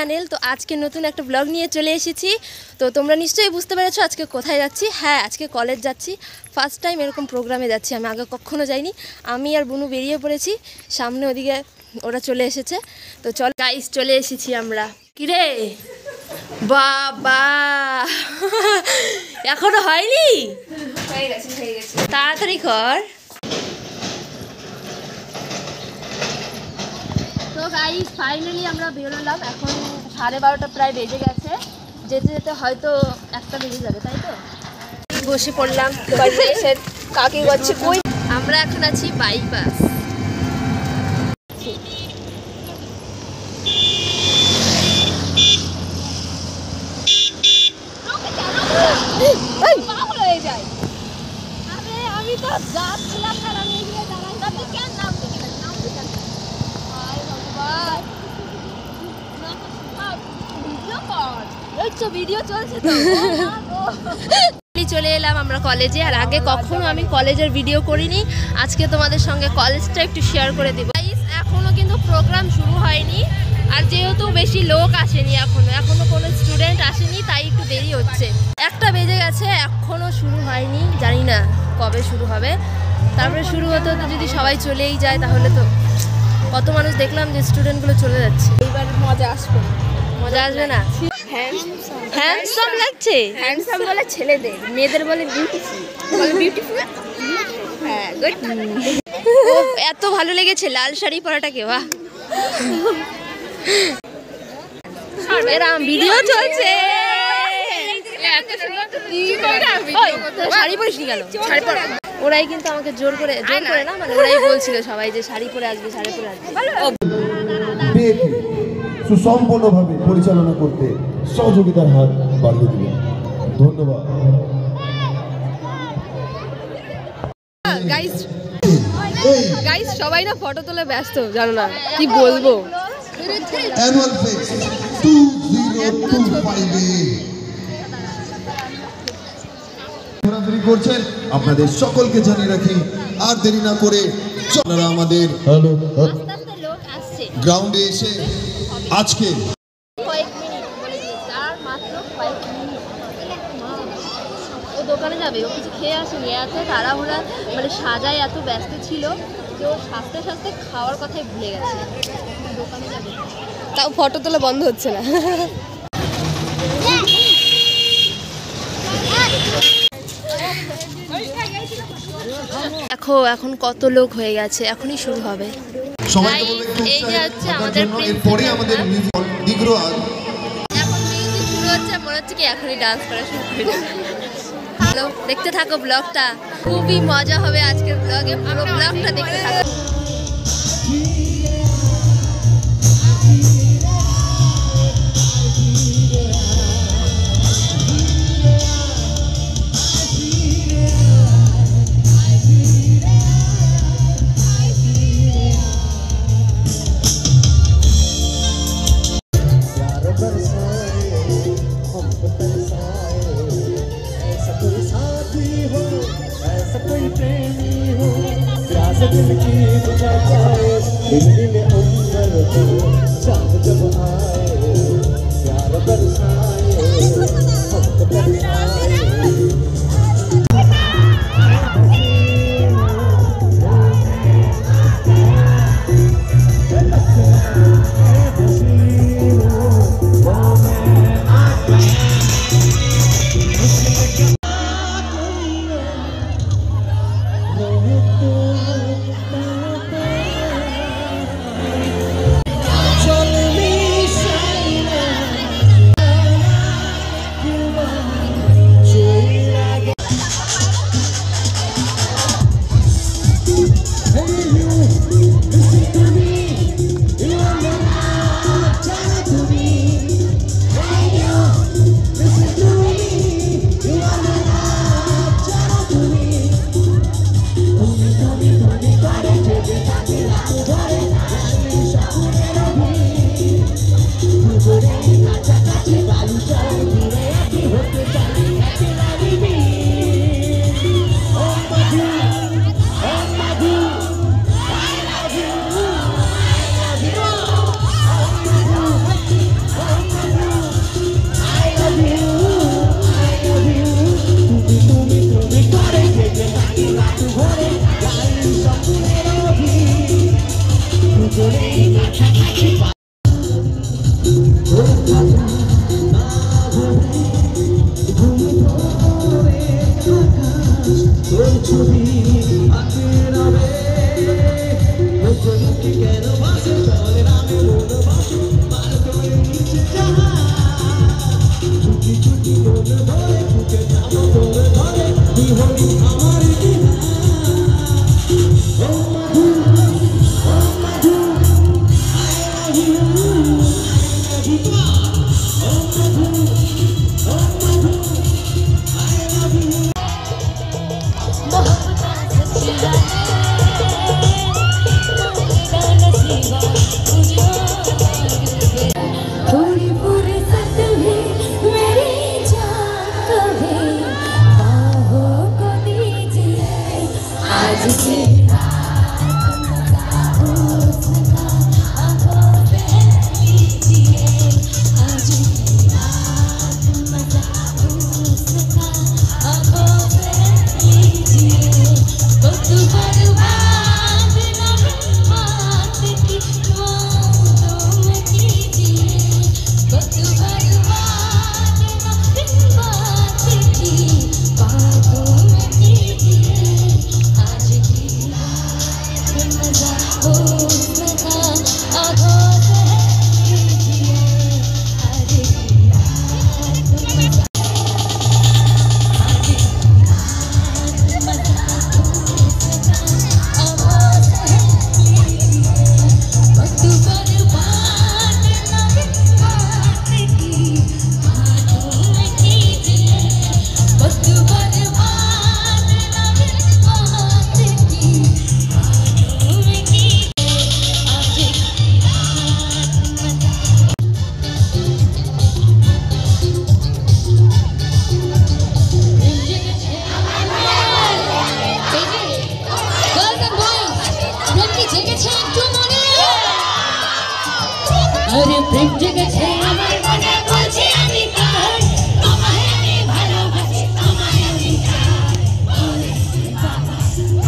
Channel. তো আজকে নতুন একটা ব্লগ নিয়ে চলে এসেছি। তো তোমরা নিশ্চয়ই বুঝতে পেরেছো আজকে কোথায় যাচ্ছি। হ্যাঁ, আজকে কলেজ যাচ্ছি। ফার্স্ট টাইম এরকম প্রোগ্রামে যাচ্ছি, আমি আগে কখনো যাইনি। আমি আর বুনু বেরিয়ে পড়েছি, সামনে ওদিকে ওরা চলে এসেছে। তো চল গাইস, চলে এসেছি আমরা। কিরে বাবা, এখনো হয়নি? হয়ে গেছে, তাড়াতাড়ি কর। তো গাইস ফাইনালি আমরা বেরোলাম, এখন 12:30 প্রায় বেজে গেছে। যেতে যেতে হয়তো 1টা বেজে যাবে, তাই তো? বসে পড়লাম, কাকে করছে কই। আমরা এখন আছি বাইপাস। আমি তো যাচ্ছিলাম, আমি এগিয়ে দাঁড়াই। কেন নামতে গেলাম? ভিডিও চলছে তো। চলে এলাম আমরা কলেজে, আর আগে কখনো আমি কলেজের ভিডিও করিনি। আজকে তোমাদের সঙ্গে কলেজটা একটু শেয়ার করে দেবো। এখনো কিন্তু প্রোগ্রাম শুরু হয়নি, আর যেহেতু বেশি লোক আসেনি, এখনো কোনো স্টুডেন্ট আসেনি, তাই একটু দেরি হচ্ছে। 1টা বেজে গেছে, এখনো শুরু হয়নি, জানি না কবে শুরু হবে। তারপরে শুরু হতে হতে যদি সবাই চলেই যায় তাহলে তো কত মানুষ দেখলাম যে স্টুডেন্টগুলো চলে যাচ্ছে। এইবার মজা আসবে না। মজা আসবে না? হ্যান্ডসাম লাগছে। হ্যান্ডসাম বলে ছেলেদের, মেয়েদের বলে বিউটিফুল। বলে বিউটিফুল। হ্যাঁ, গুড। ও এত ভালো লেগেছে লাল শাড়ি পরাটাকে, বাহ। এরকম ভিডিও চলছে। শাড়ি পরিস নি কেন? ওরাই কিন্তু আমাকে জোর করে না, মানে ওরাই বলছিল সবাই যে শাড়ি পরে আসবে, শাড়ি পরে আসবে। সুসম্পন্নভাবে পরিচালনা করতে সহযোগিতার হাত বাড়িয়ে দিলেন। ধন্যবাদ। গাইস সবাই না ফটো তোলে ব্যস্ত, জানো না কি বলবো। অ্যানুয়াল ফেস্ট 2025 ঘোরাঘুরি করছেন, আপনাদের সকলকে জানিয়ে রাখি আর দেরি না করে আপনারা আমাদের গ্রাউন্ডে এসে আজকে ও দোকানে যাবে, ও কিছু খেয়ে আসেনি, এত তাড়াহুড়া মানে সাজায় এত ব্যস্ত ছিল যে ও সাজতে সাজতে খাওয়ার কথাই ভুলে গেছে। দোকানে যাবে, তাও ফটো তোলা বন্ধ হচ্ছে না। দেখো এখন কত লোক হয়ে গেছে, এখনই শুরু হবে। এই যে হচ্ছে আমাদের এরপরে আমাদের দিগ্রোয়াল। এখন মিউজিক শুরু হচ্ছে, মনে হচ্ছে কি এখনই ডান্স করা শুরু করে দেবে। হ্যালো, দেখতে থাকো ব্লগটা, খুবই মজা হবে আজকের ব্লগে। পুরো ব্লগটা দেখতে থাকো। अरे प्रेम जगेছে আমার মনে বলছি আমি কার তোমায় আমি ভালোবাসি তোমায় আমি চাই ওরে বাবা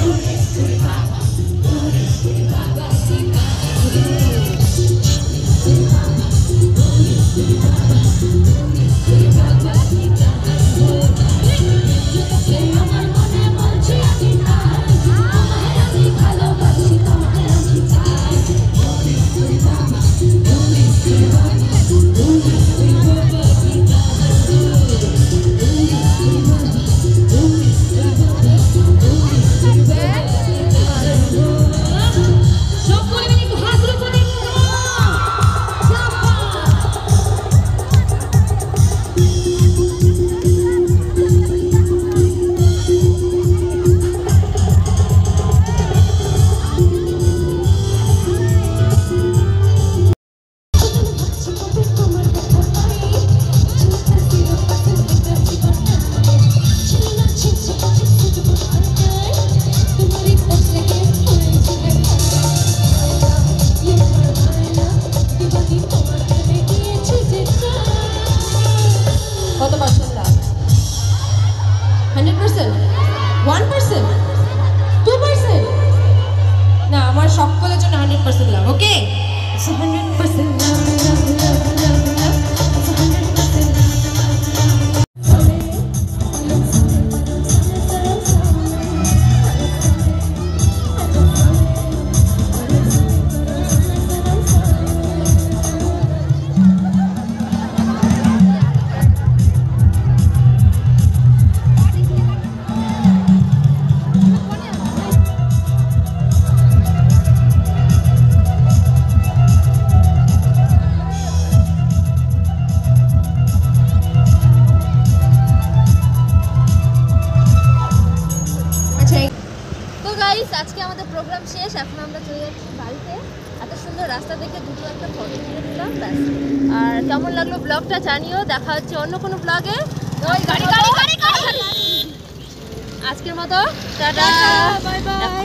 ওরে বাবা ওরে বাবা আমার মনে বলছি আমি কার তোমায় আমি ভালোবাসি তোমায় আমি চাই ওরে বাবা কত পার্সেন্ট লাভ 100% 1% 2% না আমার সকলের জন্য 100% লাভ ওকে 100% লাভ আজকে আমাদের প্রোগ্রাম শেষ এখন আমরা চলে যাচ্ছি বাড়িতে এত সুন্দর রাস্তা দেখে দুটো একটা ফটো তুলে নিলাম ব্যাস আর কেমন লাগলো ব্লগটা জানিও দেখা হচ্ছে অন্য কোনো ব্লগে আজকের মতো টাটা বাই বাই।